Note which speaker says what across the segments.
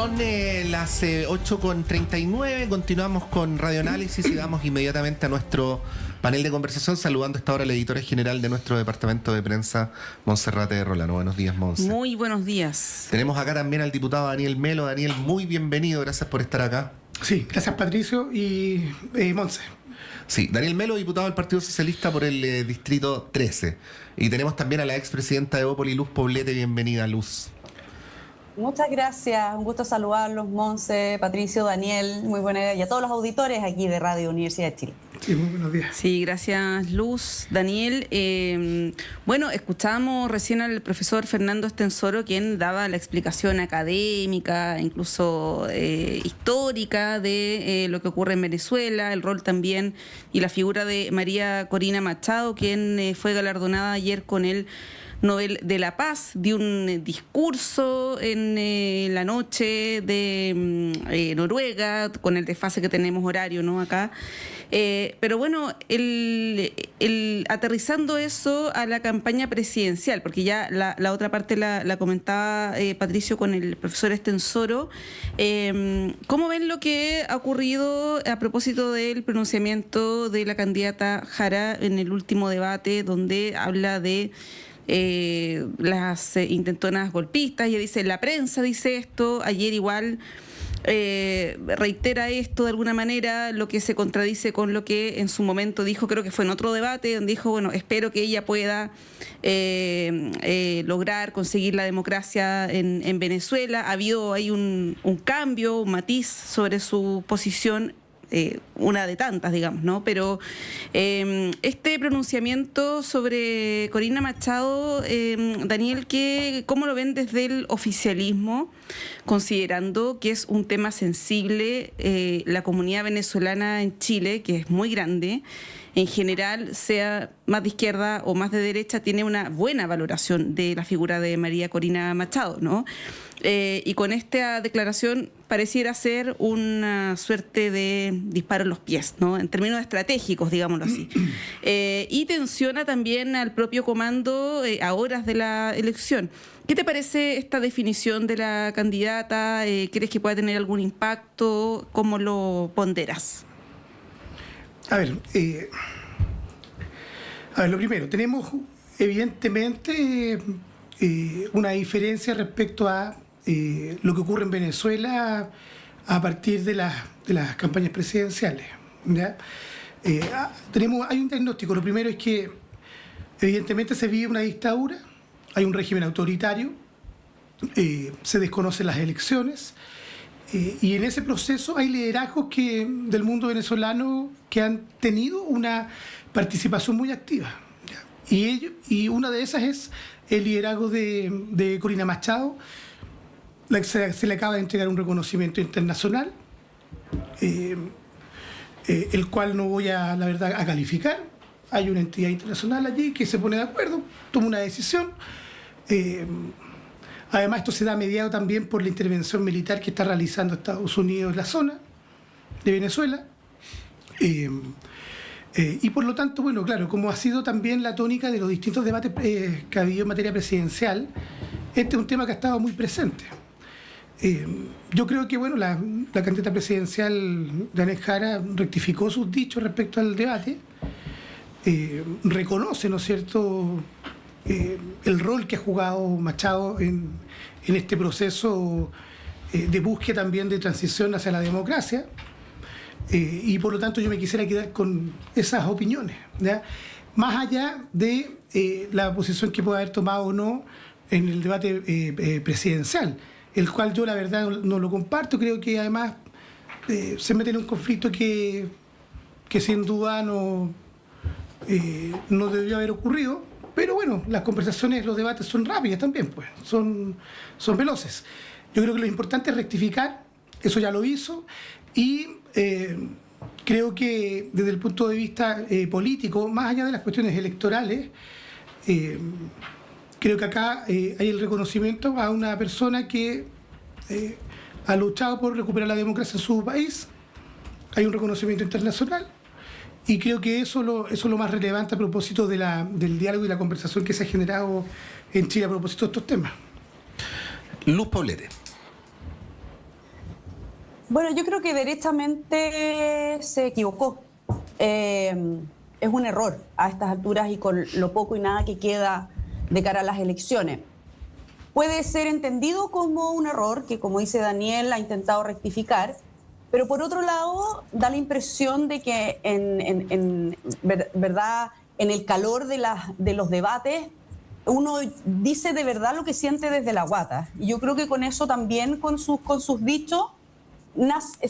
Speaker 1: Son las 8:39, continuamos con Radioanálisis y vamos inmediatamente a nuestro panel de conversación, saludando a esta hora a la editora general de nuestro departamento de prensa, Monserrate Rolano. Buenos días, Monse.
Speaker 2: Muy buenos días.
Speaker 1: Tenemos acá también al diputado Daniel Melo. Daniel, muy bienvenido, gracias por estar acá.
Speaker 3: Sí, gracias Patricio y Monse.
Speaker 1: Sí, Daniel Melo, diputado del Partido Socialista por el Distrito 13. Y tenemos también a la expresidenta de Evópoli, Luz Poblete. Bienvenida, Luz.
Speaker 4: Muchas gracias, un gusto saludarlos, Monse, Patricio, Daniel, muy buena, y a todos los auditores aquí de Radio Universidad de Chile.
Speaker 3: Sí, muy buenos días.
Speaker 2: Sí, gracias Luz, Daniel. Bueno, escuchamos recién al profesor Fernando Estensoro, quien daba la explicación académica, incluso histórica de lo que ocurre en Venezuela, el rol también y la figura de María Corina Machado, quien fue galardonada ayer con el Nobel de la Paz, dio un discurso en la noche de Noruega, con el desfase que tenemos horario, ¿no? Acá. Pero bueno, aterrizando eso a la campaña presidencial, porque ya la otra parte la comentaba Patricio con el profesor Estensoro, ¿cómo ven lo que ha ocurrido a propósito del pronunciamiento de la candidata Jara en el último debate, donde habla de las intentonas golpistas? Ella dice, la prensa dice esto, ayer igual reitera esto de alguna manera, lo que se contradice con lo que en su momento dijo, creo que fue en otro debate, donde dijo, bueno, espero que ella pueda lograr conseguir la democracia en Venezuela. Hay un cambio, un matiz sobre su posición, una de tantas, digamos, ¿no? Pero este pronunciamiento sobre Corina Machado, Daniel, ¿cómo lo ven desde el oficialismo, considerando que es un tema sensible? La comunidad venezolana en Chile, que es muy grande, en general, sea más de izquierda o más de derecha, tiene una buena valoración de la figura de María Corina Machado, ¿no? Y con esta declaración pareciera ser una suerte de disparo en los pies, ¿no? En términos estratégicos, digámoslo así. Y tensiona también al propio comando a horas de la elección. ¿Qué te parece esta definición de la candidata? ¿Crees que pueda tener algún impacto? ¿Cómo lo ponderas?
Speaker 3: A ver, lo primero, tenemos evidentemente una diferencia respecto a lo que ocurre en Venezuela a partir de las campañas presidenciales, ¿ya? Hay un diagnóstico. Lo primero es que evidentemente se vive una dictadura, hay un régimen autoritario, se desconocen las elecciones, y en ese proceso hay liderazgos del mundo venezolano que han tenido una participación muy activa, ¿ya? Y una de esas es el liderazgo de Corina Machado. Se le acaba de entregar un reconocimiento internacional, el cual no voy la verdad, a calificar. Hay una entidad internacional allí que se pone de acuerdo, toma una decisión. Además, esto se da mediado también por la intervención militar que está realizando Estados Unidos en la zona de Venezuela. Y por lo tanto, bueno, claro, como ha sido también la tónica de los distintos debates que ha habido en materia presidencial, este es un tema que ha estado muy presente. Yo creo que, bueno, la candidata presidencial Daniel Jara rectificó sus dichos respecto al debate, reconoce, ¿no es cierto?, el rol que ha jugado Machado en este proceso de búsqueda también de transición hacia la democracia, y por lo tanto yo me quisiera quedar con esas opiniones, ¿ya? Más allá de la posición que pueda haber tomado o no en el debate presidencial, el cual yo la verdad no lo comparto. Creo que además se mete en un conflicto que sin duda no debió haber ocurrido. Pero bueno, las conversaciones, los debates son rápidas también, pues, son veloces. Yo creo que lo importante es rectificar, eso ya lo hizo, y creo que desde el punto de vista político, más allá de las cuestiones electorales, creo que acá hay el reconocimiento a una persona que ha luchado por recuperar la democracia en su país. Hay un reconocimiento internacional. Y creo que eso es lo más relevante a propósito del diálogo y la conversación que se ha generado en Chile a propósito de estos temas.
Speaker 1: Luz Poblete.
Speaker 4: Bueno, yo creo que derechamente se equivocó. Es un error a estas alturas y con lo poco y nada que queda de cara a las elecciones. Puede ser entendido como un error que, como dice Daniel, ha intentado rectificar, pero por otro lado da la impresión de que verdad, en el calor de los debates uno dice de verdad lo que siente desde la guata. Y yo creo que con eso también, con sus dichos,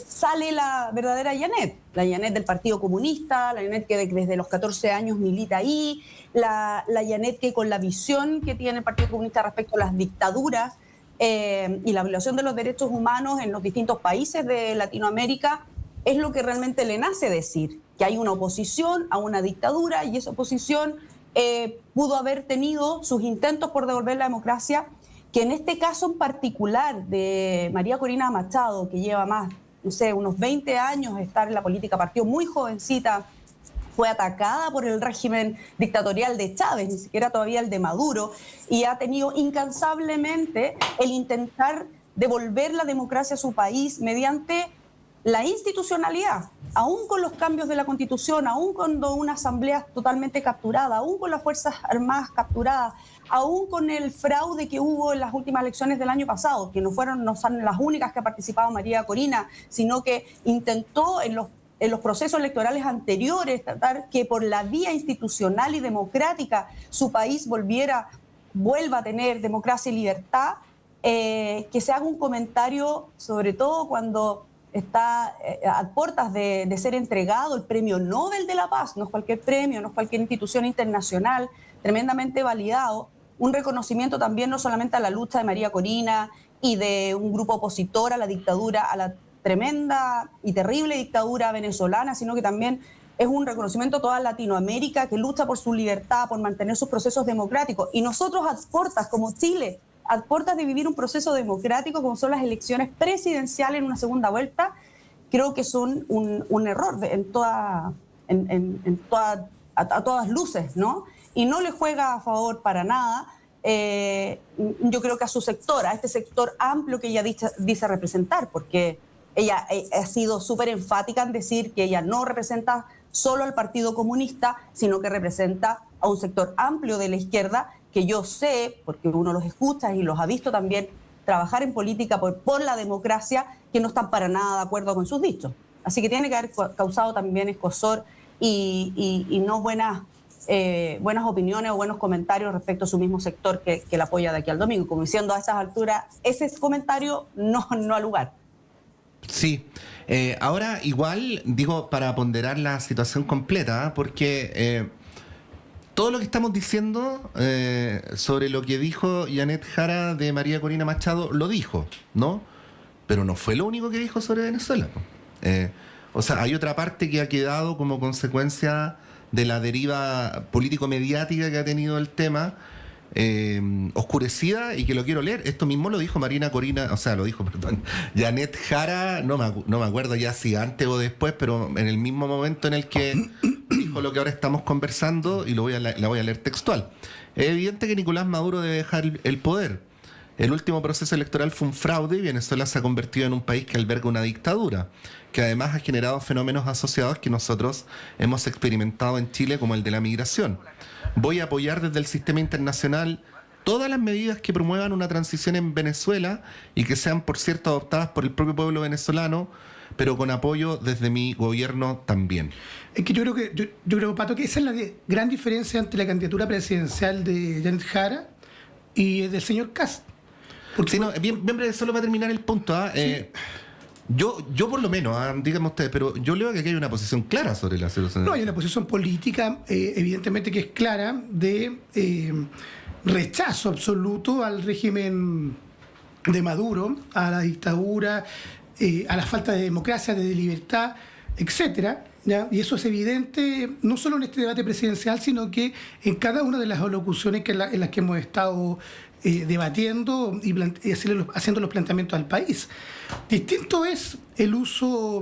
Speaker 4: sale la verdadera Yanet, la Yanet del Partido Comunista, la Yanet que desde los 14 años milita ahí, la Yanet que con la visión que tiene el Partido Comunista respecto a las dictaduras y la violación de los derechos humanos en los distintos países de Latinoamérica, es lo que realmente le nace decir, que hay una oposición a una dictadura y esa oposición pudo haber tenido sus intentos por devolver la democracia, que en este caso en particular de María Corina Machado, que lleva más, no sé, unos 20 años de estar en la política, partió muy jovencita, fue atacada por el régimen dictatorial de Chávez, ni siquiera todavía el de Maduro, y ha tenido incansablemente el intentar devolver la democracia a su país mediante la institucionalidad, aún con los cambios de la Constitución, aún con una asamblea totalmente capturada, aún con las Fuerzas Armadas capturadas, aún con el fraude que hubo en las últimas elecciones del año pasado, que no son las únicas que ha participado María Corina, sino que intentó en los procesos electorales anteriores tratar que por la vía institucional y democrática su país vuelva a tener democracia y libertad, que se haga un comentario, sobre todo cuando está a puertas de ser entregado el Premio Nobel de la Paz, no es cualquier premio, no es cualquier institución internacional, tremendamente validado, un reconocimiento también no solamente a la lucha de María Corina y de un grupo opositor a la dictadura, a la tremenda y terrible dictadura venezolana, sino que también es un reconocimiento a toda Latinoamérica que lucha por su libertad, por mantener sus procesos democráticos. Y nosotros a puertas, como Chile, a puertas de vivir un proceso democrático como son las elecciones presidenciales en una segunda vuelta, creo que son un error a todas luces, ¿no? Y no le juega a favor para nada, yo creo que a su sector, a este sector amplio que ella dice representar, porque ella ha sido súper enfática en decir que ella no representa solo al Partido Comunista, sino que representa a un sector amplio de la izquierda, que yo sé, porque uno los escucha y los ha visto también trabajar en política por la democracia, que no están para nada de acuerdo con sus dichos. Así que tiene que haber causado también escozor y no buenas opiniones o buenos comentarios respecto a su mismo sector que la apoya de aquí al domingo. Como diciendo, a estas alturas, ese comentario no ha lugar.
Speaker 1: Sí. Ahora, igual, digo, para ponderar la situación completa, porque todo lo que estamos diciendo sobre lo que dijo Yanet Jara de María Corina Machado, lo dijo, ¿no? Pero no fue lo único que dijo sobre Venezuela. O sea, hay otra parte que ha quedado como consecuencia de la deriva político-mediática que ha tenido el tema, oscurecida, y que lo quiero leer. Esto mismo lo dijo Yanet Jara, no me acuerdo ya si antes o después, pero en el mismo momento en el que dijo lo que ahora estamos conversando, y la voy a leer textual. Es evidente que Nicolás Maduro debe dejar el poder. El último proceso electoral fue un fraude y Venezuela se ha convertido en un país que alberga una dictadura, que además ha generado fenómenos asociados que nosotros hemos experimentado en Chile, como el de la migración. Voy a apoyar desde el sistema internacional todas las medidas que promuevan una transición en Venezuela y que sean, por cierto, adoptadas por el propio pueblo venezolano, pero con apoyo desde mi gobierno también.
Speaker 3: Es que yo creo, Pato, que esa es la gran diferencia entre la candidatura presidencial de Yanet Jara y del señor Kast.
Speaker 1: Porque sí, no, bien breve, solo para terminar el punto. Sí. Yo por lo menos, díganme ustedes, pero yo leo que aquí hay una posición clara sobre la situación.
Speaker 3: No, hay una posición política, evidentemente que es clara, de rechazo absoluto al régimen de Maduro, a la dictadura, a la falta de democracia, de libertad, etcétera. ¿Ya? Y eso es evidente no solo en este debate presidencial, sino que en cada una de las alocuciones en las que hemos estado debatiendo y haciendo los planteamientos al país. Distinto es el uso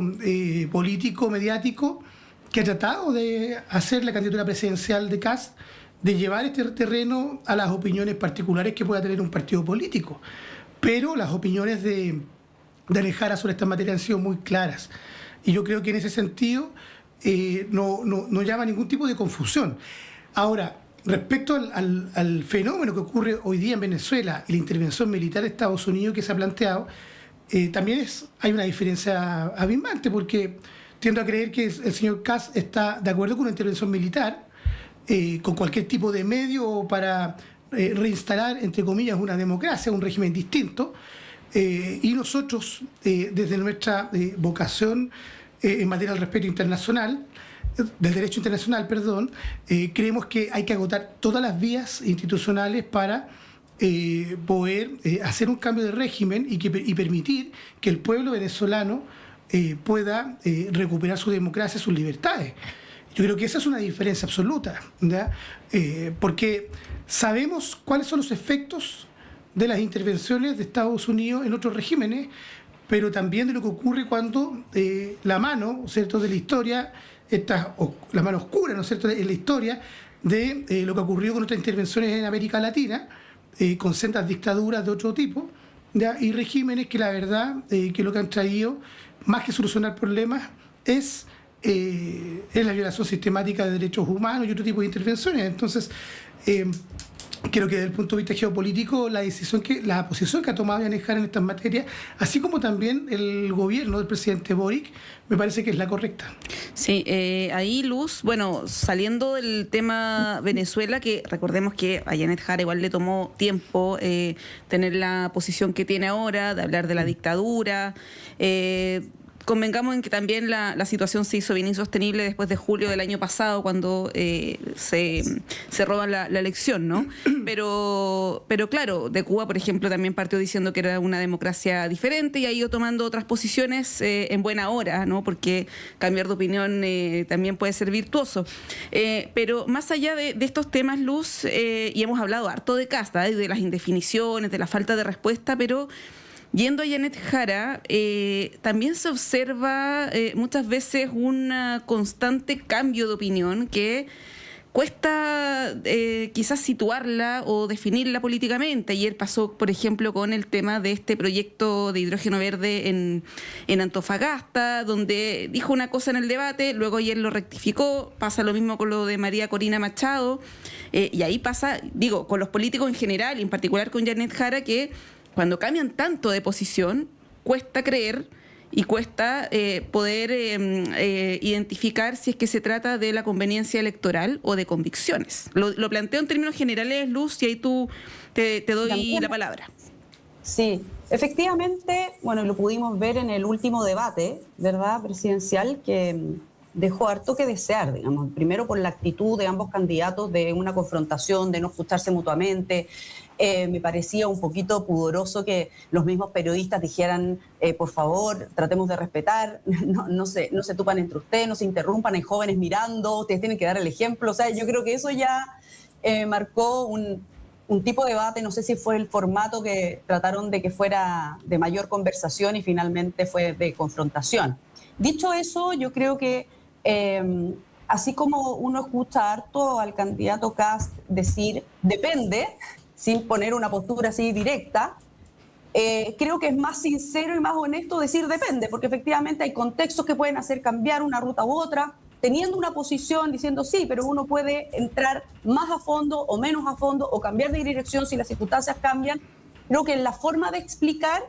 Speaker 3: político, mediático, que ha tratado de hacer la candidatura presidencial de Kast, de llevar este terreno a las opiniones particulares que pueda tener un partido político. Pero las opiniones de de Alejara sobre esta materia han sido muy claras. Y yo creo que en ese sentido no llama ningún tipo de confusión. Ahora, respecto al fenómeno que ocurre hoy día en Venezuela y la intervención militar de Estados Unidos que se ha planteado, también hay una diferencia abismante, porque tiendo a creer que el señor Kass está de acuerdo con una intervención militar, con cualquier tipo de medio para reinstalar, entre comillas, una democracia, un régimen distinto, y nosotros, desde nuestra vocación en materia del respeto internacional, del derecho internacional, perdón, creemos que hay que agotar todas las vías institucionales para poder hacer un cambio de régimen y permitir que el pueblo venezolano pueda recuperar su democracia, sus libertades. Yo creo que esa es una diferencia absoluta, ¿ya? Porque sabemos cuáles son los efectos de las intervenciones de Estados Unidos en otros regímenes, pero también de lo que ocurre cuando la mano, ¿cierto?, de la historia, la mano oscura, ¿no es cierto?, en la historia de lo que ocurrió con otras intervenciones en América Latina, con sendas dictaduras de otro tipo, ¿ya? Y regímenes que la verdad, que lo que han traído, más que solucionar problemas, es la violación sistemática de derechos humanos y otro tipo de intervenciones. Entonces, creo que desde el punto de vista geopolítico, la posición que ha tomado Yanet Jara en estas materias, así como también el gobierno del presidente Boric, me parece que es la correcta.
Speaker 2: Sí, ahí, Luz, bueno, saliendo del tema Venezuela, que recordemos que a Yanet Jara igual le tomó tiempo tener la posición que tiene ahora, de hablar de la dictadura, convengamos en que también la situación se hizo bien insostenible después de julio del año pasado, cuando se roban la elección, ¿no? Pero claro, de Cuba, por ejemplo, también partió diciendo que era una democracia diferente y ha ido tomando otras posiciones en buena hora, ¿no? Porque cambiar de opinión también puede ser virtuoso. Pero más allá de estos temas, Luz, y hemos hablado harto de Casta, de las indefiniciones, de la falta de respuesta, pero yendo a Yanet Jara, también se observa muchas veces un constante cambio de opinión que cuesta quizás situarla o definirla políticamente. Ayer pasó, por ejemplo, con el tema de este proyecto de hidrógeno verde en Antofagasta, donde dijo una cosa en el debate, luego ayer lo rectificó. Pasa lo mismo con lo de María Corina Machado, y ahí pasa, digo, con los políticos en general, y en particular con Yanet Jara, que cuando cambian tanto de posición, cuesta creer y cuesta poder identificar si es que se trata de la conveniencia electoral o de convicciones. Lo planteo en términos generales, Luz, y ahí tú te doy también la palabra.
Speaker 4: Sí, efectivamente, bueno, lo pudimos ver en el último debate, ¿verdad?, presidencial, que dejó harto que desear, digamos. Primero por la actitud de ambos candidatos de una confrontación, de no escucharse mutuamente. Me parecía un poquito pudoroso que los mismos periodistas dijeran, por favor, tratemos de respetar, no se tupan entre ustedes, no se interrumpan, hay jóvenes mirando, ustedes tienen que dar el ejemplo. O sea, yo creo que eso ya marcó un tipo de debate. No sé si fue el formato que trataron de que fuera de mayor conversación y finalmente fue de confrontación. Dicho eso, yo creo que así como uno escucha harto al candidato Kast decir depende, sin poner una postura así directa, creo que es más sincero y más honesto decir depende, porque efectivamente hay contextos que pueden hacer cambiar una ruta u otra, teniendo una posición diciendo sí, pero uno puede entrar más a fondo o menos a fondo o cambiar de dirección si las circunstancias cambian. Creo que en la forma de explicar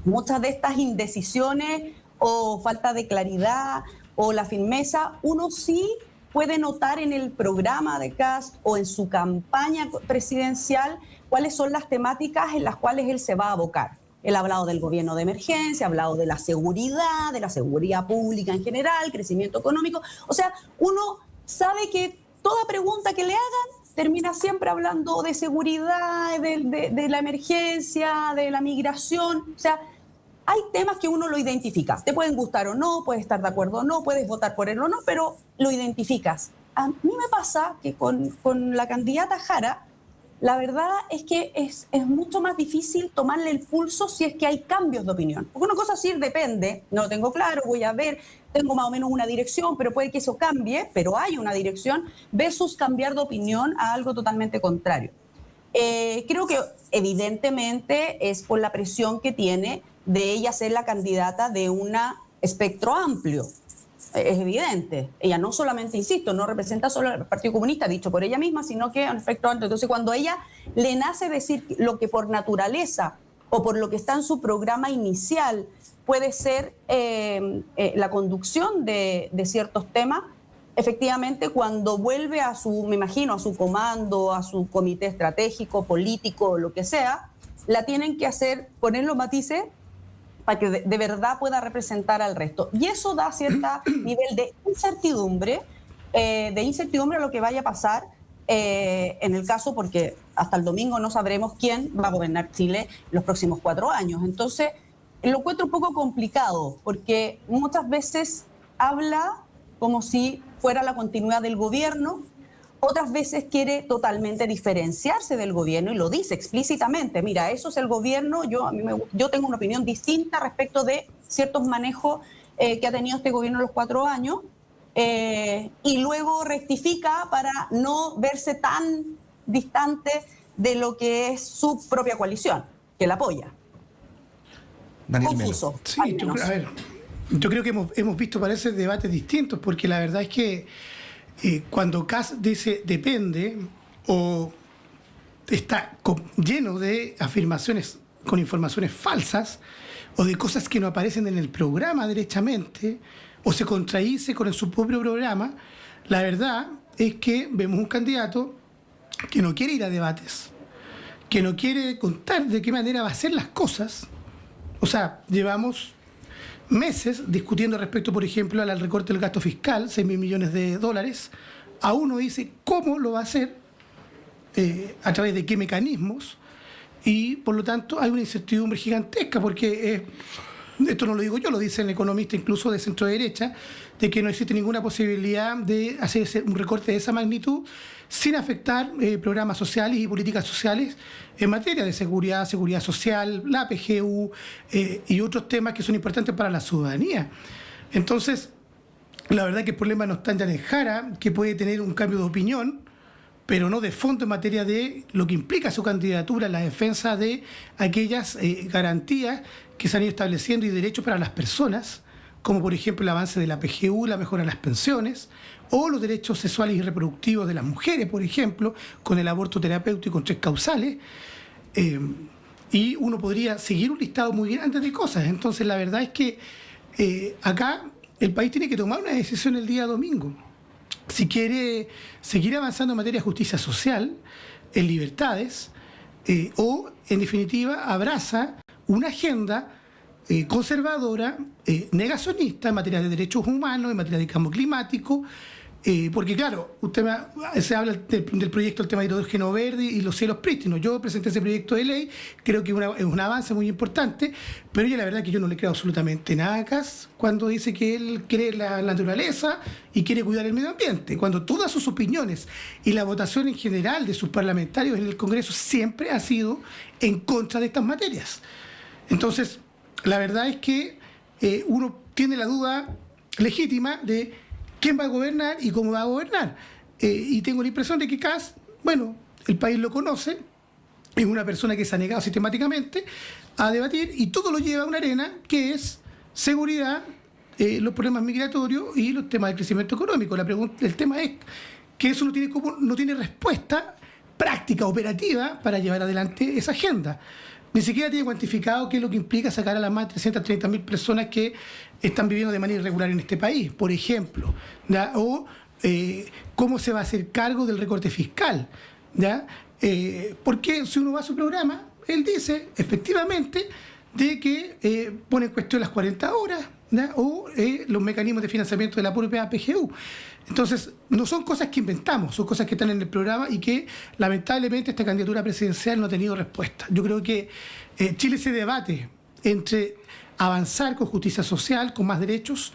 Speaker 4: muchas de estas indecisiones o falta de claridad o la firmeza, uno sí puede notar en el programa de Kast o en su campaña presidencial cuáles son las temáticas en las cuales él se va a abocar. Él ha hablado del gobierno de emergencia, ha hablado de la seguridad pública en general, crecimiento económico. O sea, uno sabe que toda pregunta que le hagan termina siempre hablando de seguridad, de la emergencia, de la migración. O sea, hay temas que uno lo identifica. Te pueden gustar o no, puedes estar de acuerdo o no, puedes votar por él o no, pero lo identificas. A mí me pasa que con la candidata Jara, la verdad es que es mucho más difícil tomarle el pulso si es que hay cambios de opinión. Porque una cosa es decir, depende, no lo tengo claro, voy a ver, tengo más o menos una dirección, pero puede que eso cambie, pero hay una dirección, versus cambiar de opinión a algo totalmente contrario. Creo que evidentemente es por la presión que tiene de ella ser la candidata de un espectro amplio. Es evidente. Ella no solamente, insisto, no representa solo al Partido Comunista, dicho por ella misma, sino que a un espectro amplio. Entonces, cuando a ella le nace decir lo que por naturaleza o por lo que está en su programa inicial puede ser la conducción de ciertos temas, efectivamente, cuando vuelve a su, me imagino, a su comando, a su comité estratégico, político, lo que sea, la tienen que hacer, poner los matices para que de verdad pueda representar al resto. Y eso da cierto nivel de incertidumbre a lo que vaya a pasar en el caso, porque hasta el domingo no sabremos quién va a gobernar Chile los próximos 4 años. Entonces, lo encuentro un poco complicado, porque muchas veces habla como si fuera la continuidad del gobierno, otras veces quiere totalmente diferenciarse del gobierno y lo dice explícitamente. Mira, eso es el gobierno, yo tengo una opinión distinta respecto de ciertos manejos que ha tenido este gobierno en los 4 años, y luego rectifica para no verse tan distante de lo que es su propia coalición, que la apoya.
Speaker 1: Daniel
Speaker 4: Confuso.
Speaker 1: Melo.
Speaker 3: Sí, yo creo que hemos visto, parece, debates distintos, porque la verdad es que cuando Kast dice depende o está lleno de afirmaciones con informaciones falsas o de cosas que no aparecen en el programa derechamente o se contradice con su propio programa, la verdad es que vemos un candidato que no quiere ir a debates, que no quiere contar de qué manera va a hacer las cosas. O sea, llevamos meses discutiendo respecto, por ejemplo, al recorte del gasto fiscal, 6.000 millones de dólares. Aún no dice cómo lo va a hacer, a través de qué mecanismos, y por lo tanto hay una incertidumbre gigantesca, porque esto no lo digo yo, lo dice el economista incluso de centro derecha, de que no existe ninguna posibilidad de hacer un recorte de esa magnitud sin afectar programas sociales y políticas sociales en materia de seguridad social, la PGU y otros temas que son importantes para la ciudadanía. Entonces, la verdad que el problema no está en Janet Jara, que puede tener un cambio de opinión, pero no de fondo en materia de lo que implica su candidatura, la defensa de aquellas garantías que se han ido estableciendo y derechos para las personas, como por ejemplo el avance de la PGU, la mejora de las pensiones, o los derechos sexuales y reproductivos de las mujeres, por ejemplo, con el aborto terapéutico en 3 causales. Y uno podría seguir un listado muy grande de cosas. Entonces, la verdad es que acá el país tiene que tomar una decisión el día domingo. Si quiere seguir avanzando en materia de justicia social, en libertades, o, en definitiva, abraza una agenda conservadora, negacionista en materia de derechos humanos, en materia de cambio climático, porque claro, se habla del proyecto del tema de hidrógeno verde y los cielos prístinos. Yo presenté ese proyecto de ley, creo que es un avance muy importante, pero la verdad que yo no le creo absolutamente nada a Kast cuando dice que él cree la naturaleza y quiere cuidar el medio ambiente, cuando todas sus opiniones y la votación en general de sus parlamentarios en el Congreso siempre ha sido en contra de estas materias. Entonces, la verdad es que uno tiene la duda legítima de quién va a gobernar y cómo va a gobernar. Y tengo la impresión de que Kast, bueno, el país lo conoce, es una persona que se ha negado sistemáticamente a debatir y todo lo lleva a una arena que es seguridad, los problemas migratorios y los temas del crecimiento económico. El tema es que eso no tiene respuesta práctica, operativa, para llevar adelante esa agenda. Ni siquiera tiene cuantificado qué es lo que implica sacar a las más de 330.000 personas que están viviendo de manera irregular en este país, por ejemplo, ¿ya? O cómo se va a hacer cargo del recorte fiscal, ¿ya? Porque si uno va a su programa, él dice efectivamente de que pone en cuestión las 40 horas, ¿ya? O los mecanismos de financiamiento de la propia PGU. Entonces, no son cosas que inventamos, son cosas que están en el programa y que lamentablemente esta candidatura presidencial no ha tenido respuesta. Yo creo que Chile se debate entre avanzar con justicia social, con más derechos,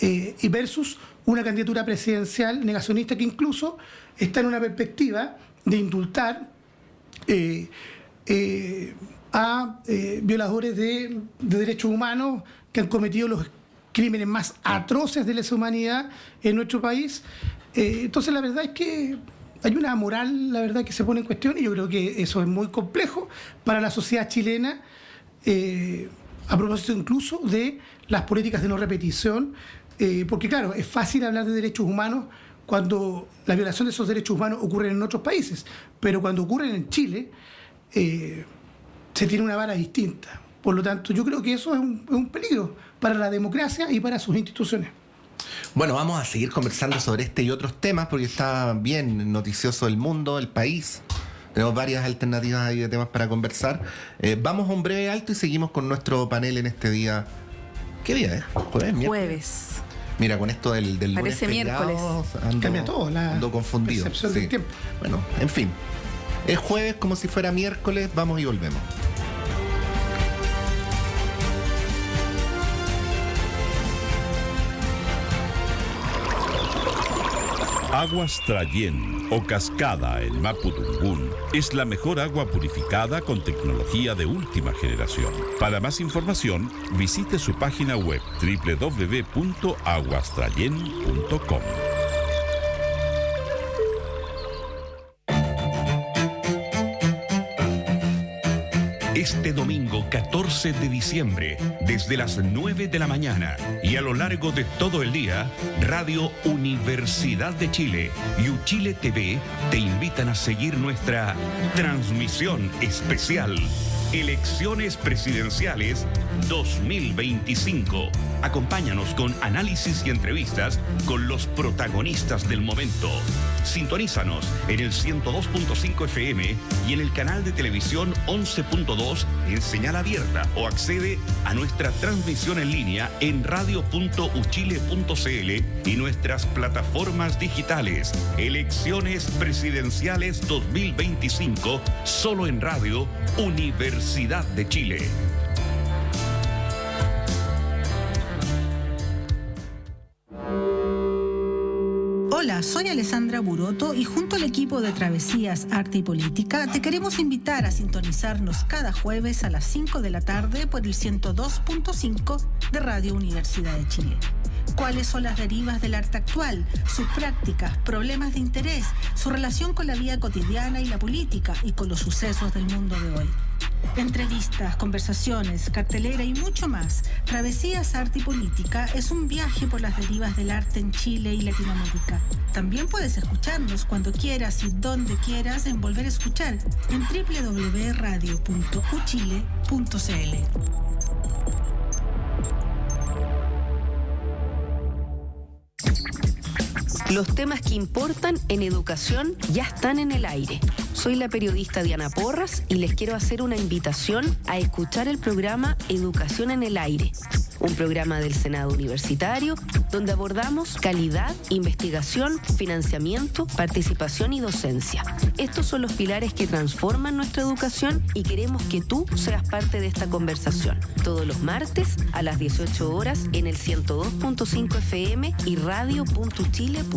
Speaker 3: y versus una candidatura presidencial negacionista que incluso está en una perspectiva de indultar a violadores de derechos humanos que han cometido los crímenes más atroces de lesa humanidad en nuestro país. Entonces la verdad es que hay una moral, la verdad, que se pone en cuestión, y yo creo que eso es muy complejo para la sociedad chilena a propósito incluso de las políticas de no repetición, porque claro, es fácil hablar de derechos humanos cuando la violación de esos derechos humanos ocurre en otros países, pero cuando ocurren en Chile, se tiene una vara distinta. Por lo tanto, yo creo que eso es un peligro para la democracia y para sus instituciones.
Speaker 1: Bueno, vamos a seguir conversando sobre este y otros temas porque está bien noticioso el mundo, el país. Tenemos varias alternativas ahí de temas para conversar. Vamos a un breve alto y seguimos con nuestro panel en este día. ¿Qué día es?
Speaker 2: Jueves.
Speaker 1: Mira, con esto del lunes
Speaker 2: Parece
Speaker 1: feriado,
Speaker 2: miércoles.
Speaker 3: Cambia todo,
Speaker 1: ando confundido.
Speaker 3: percepción del tiempo.
Speaker 1: Bueno, en fin. Es jueves como si fuera miércoles. Vamos y volvemos.
Speaker 5: Aguas Trayén o Cascada en Mapudungún es la mejor agua purificada con tecnología de última generación. Para más información, visite su página web www.aguastrayen.com.
Speaker 6: Este domingo 14 de diciembre, desde las 9 de la mañana y a lo largo de todo el día, Radio Universidad de Chile y Uchile TV te invitan a seguir nuestra transmisión especial Elecciones Presidenciales 2025. Acompáñanos con análisis y entrevistas con los protagonistas del momento. Sintonízanos en el 102.5 FM y en el canal de televisión 11.2 en señal abierta o accede a nuestra transmisión en línea en radio.uchile.cl y nuestras plataformas digitales. Elecciones Presidenciales 2025 solo en Radio Universidad de Chile.
Speaker 7: Hola, soy Alessandra Buroto y junto al equipo de Travesías, Arte y Política te queremos invitar a sintonizarnos cada jueves a las 5 de la tarde por el 102.5 de Radio Universidad de Chile. ¿Cuáles son las derivas del arte actual, sus prácticas, problemas de interés, su relación con la vida cotidiana y la política y con los sucesos del mundo de hoy? Entrevistas, conversaciones, cartelera y mucho más. Travesías, Arte y Política es un viaje por las derivas del arte en Chile y Latinoamérica. También puedes escucharnos cuando quieras y donde quieras en Volver a Escuchar en www.radio.uchile.cl.
Speaker 8: Los temas que importan en educación ya están en el aire. Soy la periodista Diana Porras y les quiero hacer una invitación a escuchar el programa Educación en el Aire, un programa del Senado Universitario donde abordamos calidad, investigación, financiamiento, participación y docencia. Estos son los pilares que transforman nuestra educación y queremos que tú seas parte de esta conversación. Todos los martes a las 18 horas en el 102.5 FM y radio.uchile.cl.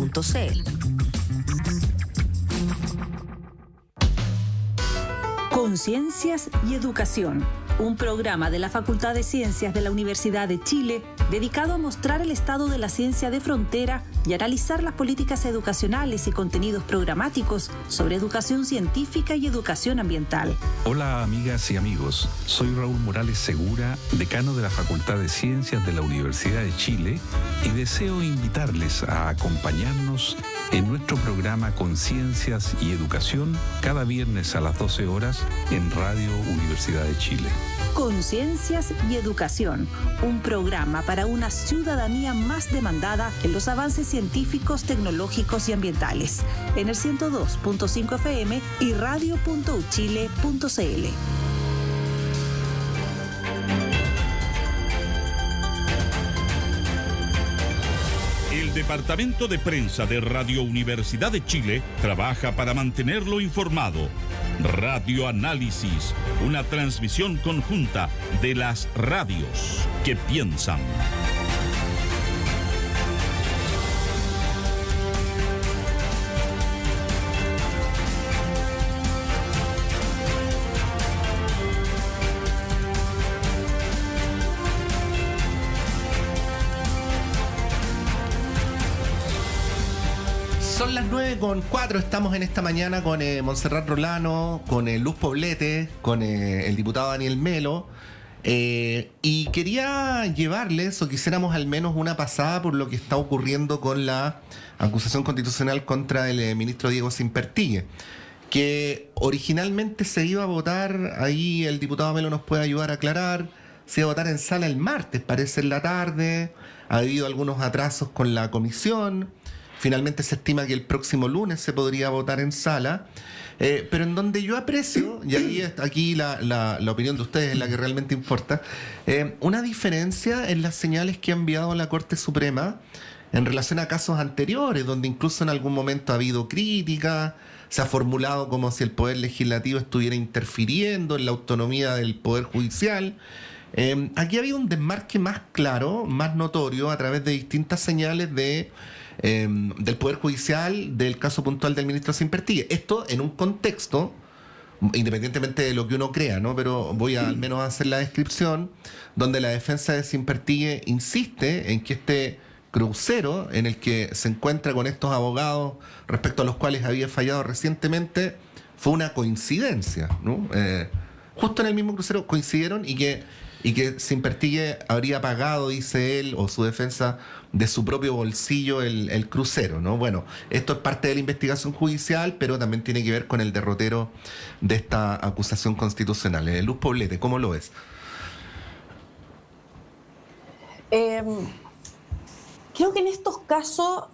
Speaker 9: Conciencias y Educación, un programa de la Facultad de Ciencias de la Universidad de Chile dedicado a mostrar el estado de la ciencia de frontera y analizar las políticas educacionales y contenidos programáticos sobre educación científica y educación ambiental.
Speaker 10: Hola amigas y amigos, soy Raúl Morales Segura, decano de la Facultad de Ciencias de la Universidad de Chile y deseo invitarles a acompañarnos en nuestro programa Conciencias y Educación cada viernes a las 12 horas en Radio Universidad de Chile.
Speaker 9: Conciencias y Educación, un programa para una ciudadanía más demandada en los avances científicos, tecnológicos y ambientales, en el 102.5 FM y radio.uchile.cl.
Speaker 5: El Departamento de Prensa de Radio Universidad de Chile trabaja para mantenerlo informado. Radio Análisis, una transmisión conjunta de las radios que piensan.
Speaker 1: Son las 9:04, estamos en esta mañana con Montserrat Rolano, con Luz Poblete, con el diputado Daniel Melo. Y quería llevarles, o quisiéramos al menos una pasada por lo que está ocurriendo con la acusación constitucional contra el ministro Diego Simpertigue, que originalmente se iba a votar, ahí el diputado Melo nos puede ayudar a aclarar, se iba a votar en sala el martes, parece en la tarde, ha habido algunos atrasos con la comisión, finalmente se estima que el próximo lunes se podría votar en sala, pero en donde yo aprecio, y aquí la opinión de ustedes es la que realmente importa, una diferencia en las señales que ha enviado la Corte Suprema en relación a casos anteriores, donde incluso en algún momento ha habido crítica, se ha formulado como si el Poder Legislativo estuviera interfiriendo en la autonomía del Poder Judicial. Aquí ha habido un desmarque más claro, más notorio, a través de distintas señales del Poder Judicial, del caso puntual del ministro Simpertigue. Esto en un contexto, independientemente de lo que uno crea, ¿no? Pero voy al menos a hacer la descripción, donde la defensa de Simpertigue insiste en que este crucero en el que se encuentra con estos abogados respecto a los cuales había fallado recientemente fue una coincidencia, ¿no? Justo en el mismo crucero coincidieron y que Simpertigue habría pagado, dice él, o su defensa, de su propio bolsillo el crucero, ¿no? Bueno, esto es parte de la investigación judicial, pero también tiene que ver con el derrotero de esta acusación constitucional. Luz Poblete, ¿cómo lo ves?
Speaker 4: Creo que en estos casos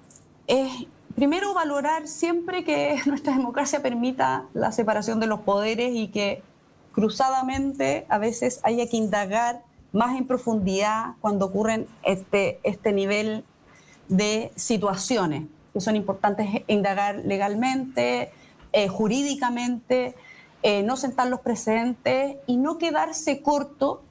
Speaker 4: es primero valorar siempre que nuestra democracia permita la separación de los poderes y que cruzadamente a veces haya que indagar más en profundidad cuando ocurren este nivel de situaciones que son importantes indagar legalmente, jurídicamente, no sentar los precedentes y no quedarse corto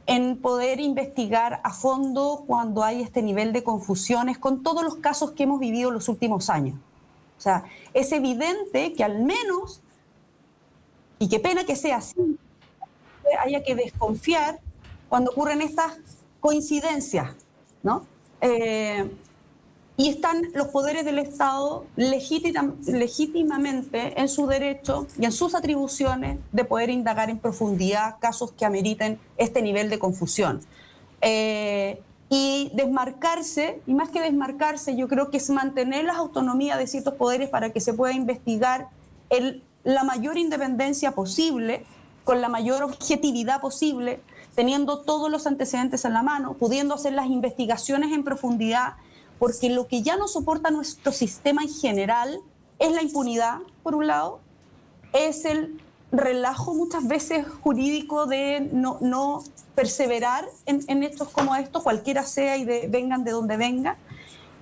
Speaker 4: en poder investigar a fondo cuando hay este nivel de confusiones con todos los casos que hemos vivido los últimos años. O sea, es evidente que al menos, y qué pena que sea así, haya que desconfiar cuando ocurren estas coincidencias, ¿no? Y están los poderes del Estado legítimamente en su derecho y en sus atribuciones de poder indagar en profundidad casos que ameriten este nivel de confusión. Y desmarcarse, y más que desmarcarse, yo creo que es mantener las autonomías de ciertos poderes para que se pueda investigar la mayor independencia posible, con la mayor objetividad posible, teniendo todos los antecedentes en la mano, pudiendo hacer las investigaciones en profundidad, porque lo que ya no soporta nuestro sistema en general es la impunidad, por un lado, es el relajo muchas veces jurídico de no perseverar en hechos como estos, cualquiera sea y vengan de donde vengan,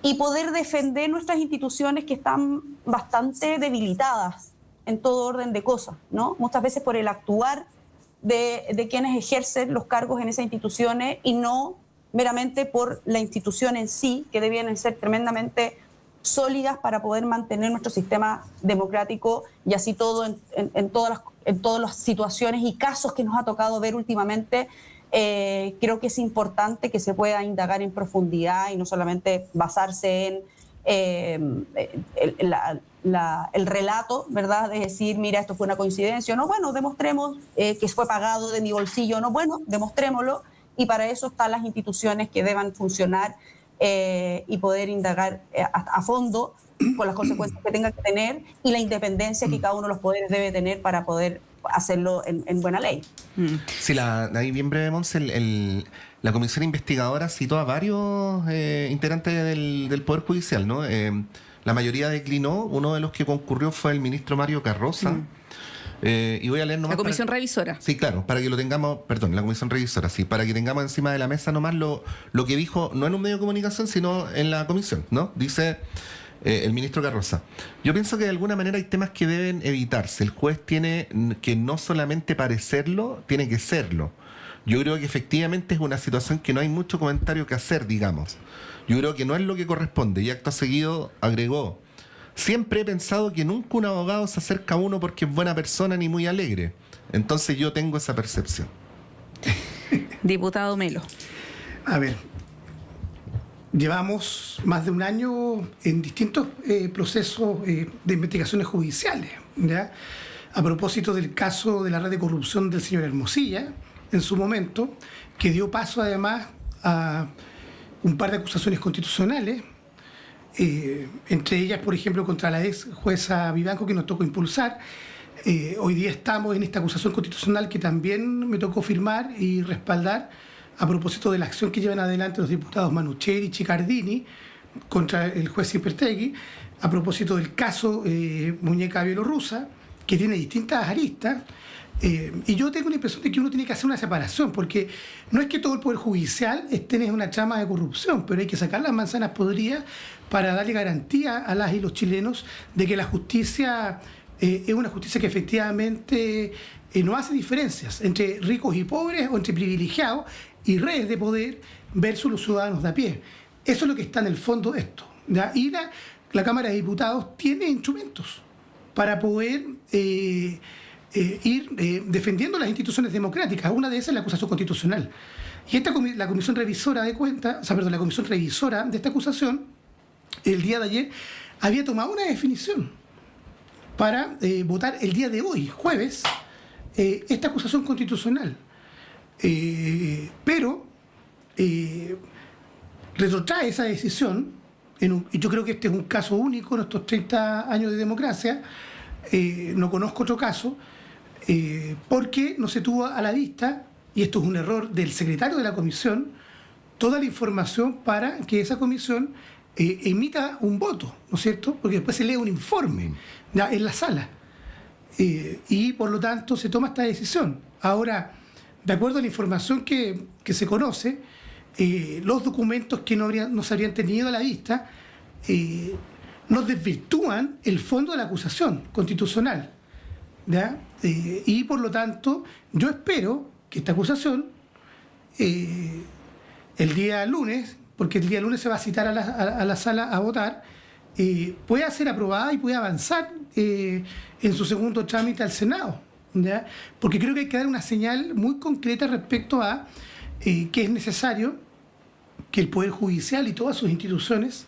Speaker 4: y poder defender nuestras instituciones que están bastante debilitadas en todo orden de cosas, ¿no? Muchas veces por el actuar de quienes ejercen los cargos en esas instituciones y no meramente por la institución en sí, que debían ser tremendamente sólidas para poder mantener nuestro sistema democrático y así todo en todas las situaciones y casos que nos ha tocado ver últimamente. Creo que es importante que se pueda indagar en profundidad y no solamente basarse en el relato, ¿verdad? De decir, mira, esto fue una coincidencia. No, bueno, demostremos que fue pagado de mi bolsillo. No, bueno, demostrémoslo. Y para eso están las instituciones que deban funcionar y poder indagar a fondo con las consecuencias que tenga que tener y la independencia que cada uno de los poderes debe tener para poder hacerlo en buena ley.
Speaker 1: Sí, ahí bien breve, Monse, la comisión investigadora citó a varios integrantes del Poder Judicial, ¿no? La mayoría declinó, uno de los que concurrió fue el ministro Mario Carroza. Y voy a leer nomás.
Speaker 2: La comisión revisora.
Speaker 1: Sí, claro, para que lo tengamos, perdón, la comisión revisora, sí, para que tengamos encima de la mesa nomás lo que dijo, no en un medio de comunicación, sino en la comisión, ¿no? Dice el ministro Carroza: yo pienso que de alguna manera hay temas que deben evitarse. El juez tiene que no solamente parecerlo, tiene que serlo. Yo creo que efectivamente es una situación que no hay mucho comentario que hacer, digamos. Yo creo que no es lo que corresponde. Y acto seguido agregó: siempre he pensado que nunca un abogado se acerca a uno porque es buena persona ni muy alegre. Entonces yo tengo esa percepción.
Speaker 2: Diputado Melo.
Speaker 3: A ver, llevamos más de un año en distintos procesos de investigaciones judiciales, ¿ya? A propósito del caso de la red de corrupción del señor Hermosilla, en su momento, que dio paso además a un par de acusaciones constitucionales, entre ellas, por ejemplo, contra la ex jueza Vivanco, que nos tocó impulsar. Hoy día estamos en esta acusación constitucional que también me tocó firmar y respaldar a propósito de la acción que llevan adelante los diputados Manucheri y Chicardini contra el juez Simpertegui, a propósito del caso Muñeca Bielorrusa, que tiene distintas aristas. Y yo tengo la impresión de que uno tiene que hacer una separación, porque no es que todo el Poder Judicial esté en una trama de corrupción, pero hay que sacar las manzanas podridas para darle garantía a las y los chilenos de que la justicia es una justicia que efectivamente no hace diferencias entre ricos y pobres o entre privilegiados y redes de poder versus los ciudadanos de a pie. Eso es lo que está en el fondo de esto, ¿ya? Y la Cámara de Diputados tiene instrumentos para poder ir defendiendo las instituciones democráticas. Una de esas es la acusación constitucional. Y la comisión revisora de cuentas, la comisión revisora de esta acusación, el día de ayer, había tomado una definición para votar el día de hoy, jueves, esta acusación constitucional. Pero retrotrae esa decisión, y yo creo que este es un caso único en estos 30 años de democracia. No conozco otro caso, porque no se tuvo a la vista, y esto es un error del secretario de la comisión, toda la información para que esa comisión emita un voto, ¿no es cierto? Porque después se lee un informe ya en la sala, y por lo tanto se toma esta decisión. Ahora, de acuerdo a la información que se conoce, los documentos que no se habrían tenido a la vista nos desvirtúan el fondo de la acusación constitucional, ¿ya? Y por lo tanto yo espero que esta acusación el día lunes, porque el día lunes se va a citar a la sala a votar, pueda ser aprobada y pueda avanzar en su segundo trámite al Senado, ¿ya? Porque creo que hay que dar una señal muy concreta respecto a que es necesario que el Poder Judicial y todas sus instituciones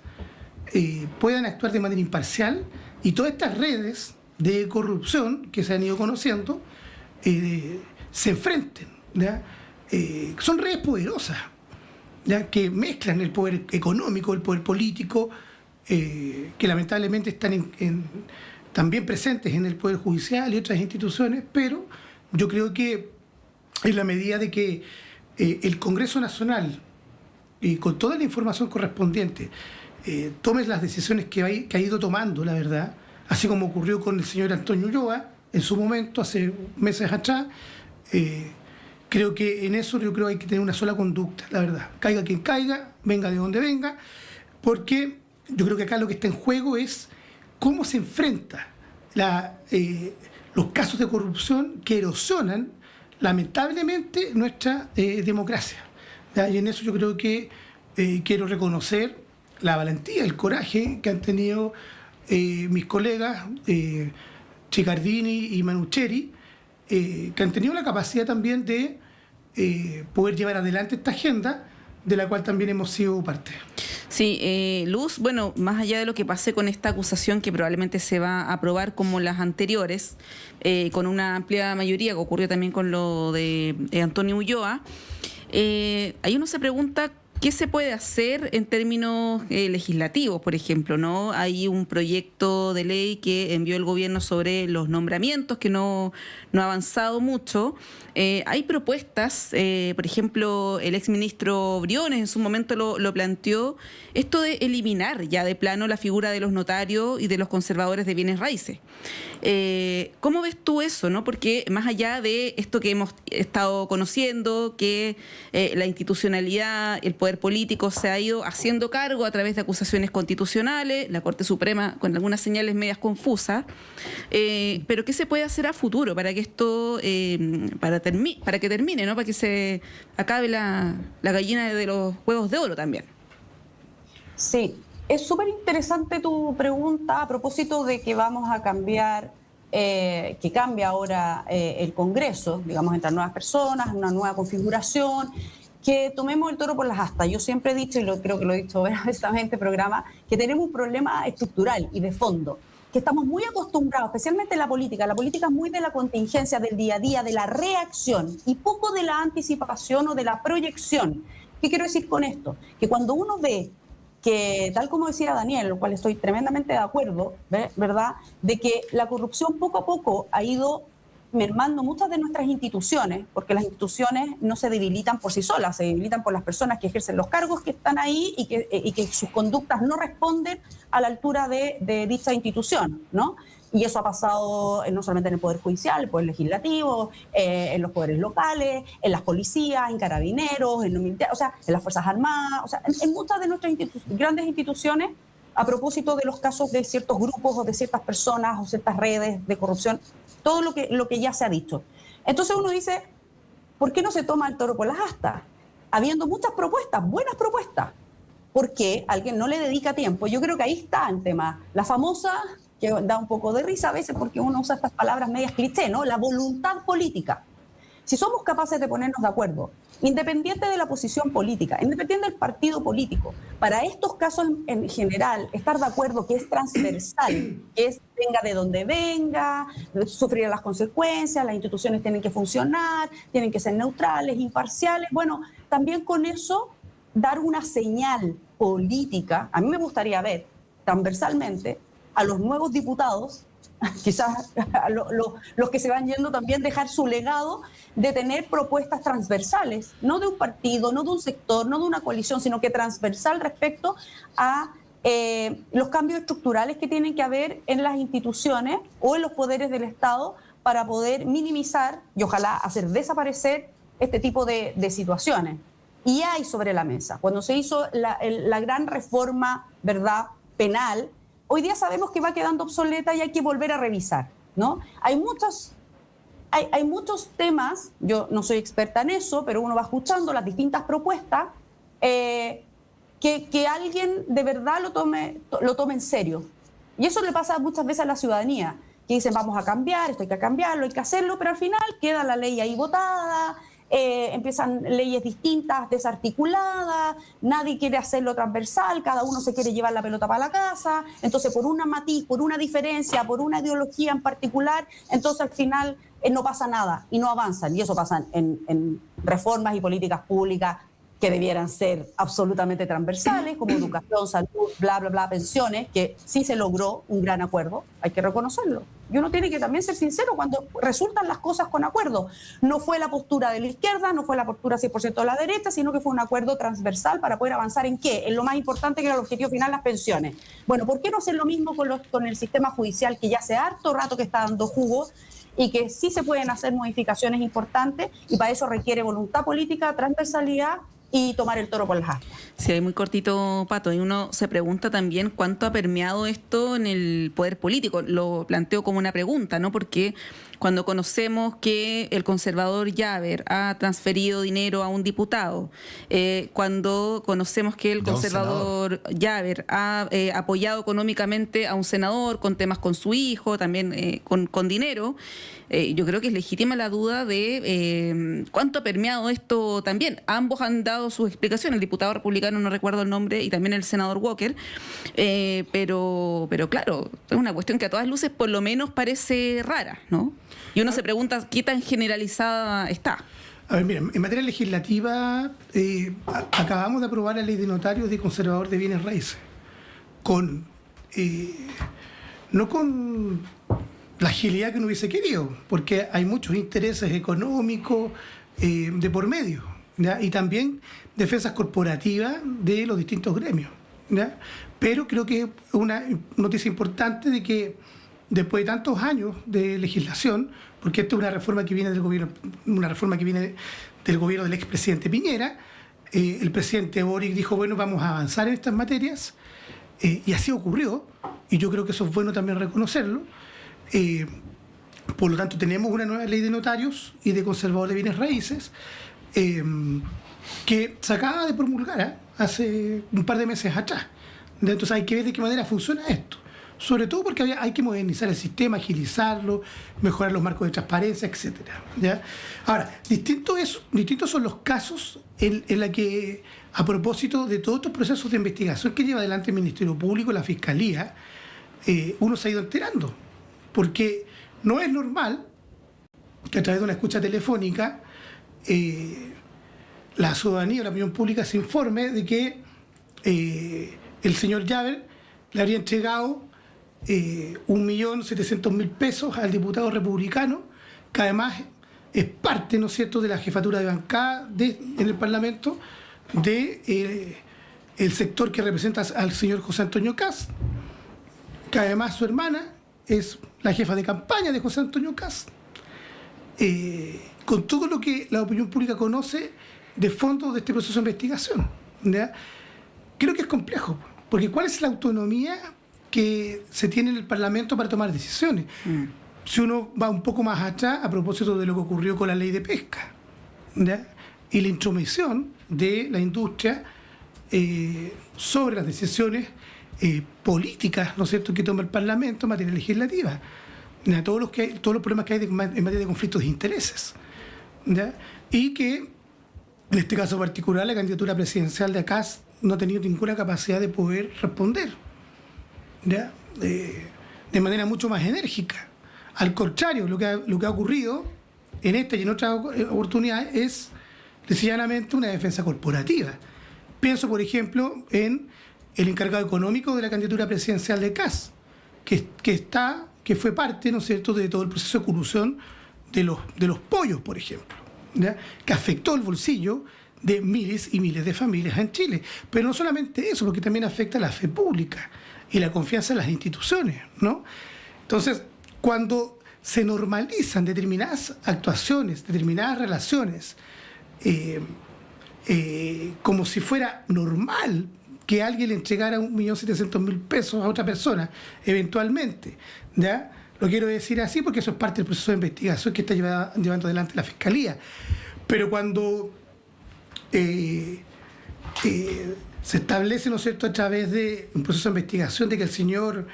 Speaker 3: puedan actuar de manera imparcial, y todas estas redes de corrupción que se han ido conociendo se enfrenten, ¿ya? Son redes poderosas, ¿ya? Que mezclan el poder económico, el poder político, que lamentablemente están también presentes en el Poder Judicial y otras instituciones, pero yo creo que en la medida de que el Congreso Nacional, con toda la información correspondiente, tome las decisiones que ha ido tomando, la verdad, así como ocurrió con el señor Antonio Ulloa en su momento, hace meses atrás. Creo que en eso hay que tener una sola conducta, la verdad. Caiga quien caiga, venga de donde venga, porque yo creo que acá lo que está en juego es cómo se enfrenta los casos de corrupción que erosionan lamentablemente nuestra democracia, ¿ya? Y en eso yo creo que quiero reconocer la valentía, el coraje que han tenido mis colegas Chicardini y Manucheri, que han tenido la capacidad también de poder llevar adelante esta agenda, de la cual también hemos sido parte.
Speaker 2: Sí, Luz, bueno, más allá de lo que pase con esta acusación, que probablemente se va a aprobar como las anteriores, con una amplia mayoría, que ocurrió también con lo de Antonio Ulloa, ahí uno se pregunta ¿qué se puede hacer en términos legislativos, por ejemplo? ¿No? Hay un proyecto de ley que envió el gobierno sobre los nombramientos que no ha avanzado mucho. Hay propuestas, por ejemplo, el exministro Briones en su momento lo planteó, esto de eliminar ya de plano la figura de los notarios y de los conservadores de bienes raíces. ¿Cómo ves tú eso, no? Porque más allá de esto que hemos estado conociendo, que la institucionalidad, el poder político se ha ido haciendo cargo a través de acusaciones constitucionales, la Corte Suprema con algunas señales medias confusas, pero ¿qué se puede hacer a futuro para que esto, para que termine, ¿no? Para que se acabe la gallina de los huevos de oro también?
Speaker 4: Sí, es súper interesante tu pregunta a propósito de que vamos a cambiar, que cambia ahora el Congreso, digamos, entran nuevas personas, una nueva configuración, que tomemos el toro por las astas. Yo siempre he dicho, y creo que lo he dicho varias veces en este programa, que tenemos un problema estructural y de fondo. que estamos muy acostumbrados, especialmente en la política es muy de la contingencia, del día a día, de la reacción y poco de la anticipación o de la proyección. ¿Qué quiero decir con esto? Que cuando uno ve que, tal como decía Daniel, lo cual estoy tremendamente de acuerdo, ¿verdad?, de que la corrupción poco a poco ha ido mermando muchas de nuestras instituciones, porque las instituciones no se debilitan por sí solas, se debilitan por las personas que ejercen los cargos que están ahí y que sus conductas no responden a la altura de dicha institución, ¿no? Y eso ha pasado no solamente en el Poder Judicial, el Poder Legislativo, en los poderes locales, en las policías, en carabineros, en los militares, o sea, en las Fuerzas Armadas, o sea, en muchas de nuestras grandes instituciones, a propósito de los casos de ciertos grupos o de ciertas personas o ciertas redes de corrupción, todo lo que ya se ha dicho. Entonces uno dice, ¿por qué no se toma el toro por las astas? Habiendo muchas propuestas, buenas propuestas, ¿por qué alguien no le dedica tiempo? Yo creo que ahí está el tema. La famosa, que da un poco de risa a veces porque uno usa estas palabras medias cliché, ¿no? La voluntad política. Si somos capaces de ponernos de acuerdo, independiente de la posición política, independiente del partido político, para estos casos en general, estar de acuerdo que es transversal, que es venga de donde venga, sufrir las consecuencias, las instituciones tienen que funcionar, tienen que ser neutrales, imparciales, bueno, también con eso dar una señal política, a mí me gustaría ver transversalmente a los nuevos diputados, quizás a los que se van yendo también, dejar su legado de tener propuestas transversales, no de un partido, no de un sector, no de una coalición, sino que transversal respecto a los cambios estructurales que tienen que haber en las instituciones o en los poderes del Estado para poder minimizar y ojalá hacer desaparecer este tipo de situaciones. Y hay sobre la mesa, cuando se hizo la gran reforma, ¿verdad?, penal, hoy día sabemos que va quedando obsoleta y hay que volver a revisar, ¿no? Hay muchos temas, yo no soy experta en eso, pero uno va escuchando las distintas propuestas, que alguien de verdad lo tome en serio. Y eso le pasa muchas veces a la ciudadanía, que dicen vamos a cambiar, esto hay que cambiarlo, hay que hacerlo, pero al final queda la ley ahí votada, empiezan leyes distintas, desarticuladas, nadie quiere hacerlo transversal, cada uno se quiere llevar la pelota para la casa, entonces por una matiz, por una diferencia, por una ideología en particular, entonces al final no pasa nada y no avanzan, y eso pasa en reformas y políticas públicas que debieran ser absolutamente transversales, como educación, salud, bla, bla, bla, pensiones, que sí se logró un gran acuerdo, hay que reconocerlo. Y uno tiene que también ser sincero cuando resultan las cosas con acuerdo. No fue la postura de la izquierda, no fue la postura 100% de la derecha, sino que fue un acuerdo transversal para poder avanzar ¿en qué? En lo más importante, que era el objetivo final, las pensiones. Bueno, ¿por qué no hacer lo mismo con el sistema judicial, que ya hace harto rato que está dando jugo y que sí se pueden hacer modificaciones importantes, y para eso requiere voluntad política, transversalidad y tomar el toro por las astas?
Speaker 2: Sí, hay muy cortito, Pato, y uno se pregunta también cuánto ha permeado esto en el poder político. Lo planteo como una pregunta, ¿no? Porque cuando conocemos que el conservador Llaver ha transferido dinero a un diputado, cuando conocemos que el conservador Llaver ha apoyado económicamente a un senador con temas con su hijo, también con dinero, yo creo que es legítima la duda de cuánto ha permeado esto también. Ambos han dado sus explicaciones, el diputado republicano, no recuerdo el nombre, y también el senador Walker, pero claro, es una cuestión que a todas luces por lo menos parece rara, ¿no? Y uno se pregunta qué tan generalizada está.
Speaker 3: A ver, mira, en materia legislativa acabamos de aprobar la ley de notarios de conservador de bienes raíces, no con la agilidad que uno hubiese querido, porque hay muchos intereses económicos de por medio, ¿ya? Y también defensas corporativas de los distintos gremios, ¿ya? Pero creo que es una noticia importante de que después de tantos años de legislación, porque esta es una reforma que viene del gobierno, del expresidente Piñera, el presidente Boric dijo, bueno, vamos a avanzar en estas materias, y así ocurrió, y yo creo que eso es bueno también reconocerlo. Por lo tanto, tenemos una nueva ley de notarios y de conservador de bienes raíces, que se acaba de promulgar hace un par de meses atrás. Entonces hay que ver de qué manera funciona esto. Sobre todo porque hay que modernizar el sistema, agilizarlo, mejorar los marcos de transparencia, etc. ¿Ya? Ahora, distintos son los casos en la que, a propósito de todos estos procesos de investigación que lleva adelante el Ministerio Público, la Fiscalía, uno se ha ido enterando, porque no es normal que a través de una escucha telefónica la ciudadanía o la opinión pública se informe de que el señor Jaber le habría entregado 1.700.000 pesos al diputado republicano, que además es parte, ¿no es cierto?, de la jefatura de bancada en el Parlamento de el sector que representa al señor José Antonio Kast, que además su hermana es la jefa de campaña de José Antonio Kast, con todo lo que la opinión pública conoce de fondo de este proceso de investigación, ¿ya? Creo que es complejo, porque ¿cuál es la autonomía que se tiene en el Parlamento para tomar decisiones? Si uno va un poco más atrás a propósito de lo que ocurrió con la ley de pesca, ¿ya? Y la intromisión de la industria sobre las decisiones políticas, ¿no es cierto?, que toma el Parlamento en materia legislativa, ¿ya? Todos los problemas que hay en materia de conflictos de intereses, ¿ya? Y que en este caso particular la candidatura presidencial de Kast no ha tenido ninguna capacidad de poder responder, ¿ya? De manera mucho más enérgica. Al contrario, lo que ha ocurrido en esta y en otras oportunidades es sencillamente una defensa corporativa. Pienso, por ejemplo, en el encargado económico de la candidatura presidencial de Kast, que fue parte, ¿no es cierto?, de todo el proceso de corrupción de los pollos, por ejemplo, ¿ya? Que afectó el bolsillo de miles y miles de familias en Chile. Pero no solamente eso, porque también afecta la fe pública y la confianza en las instituciones, ¿no? Entonces, cuando se normalizan determinadas actuaciones, determinadas relaciones, como si fuera normal que alguien le entregara 1.700.000 pesos a otra persona, eventualmente, ¿ya? Lo quiero decir así porque eso es parte del proceso de investigación que está llevando adelante la Fiscalía. Pero cuando se establece, ¿no es cierto?, a través de un proceso de investigación de que el señor,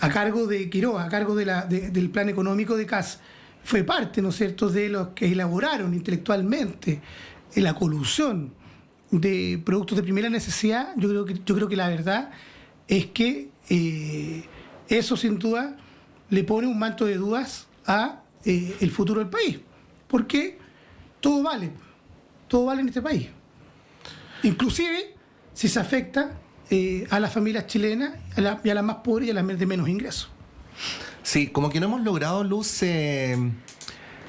Speaker 3: a cargo de Quiroga, a cargo del plan económico de Kast, fue parte, ¿no es cierto?, de los que elaboraron intelectualmente la colusión de productos de primera necesidad, yo creo que la verdad es que eso sin duda le pone un manto de dudas a el futuro del país, porque todo vale en este país, inclusive si se afecta a las familias chilenas y a las más pobres y a las de menos ingresos.
Speaker 1: Sí, como que no hemos logrado, Luz,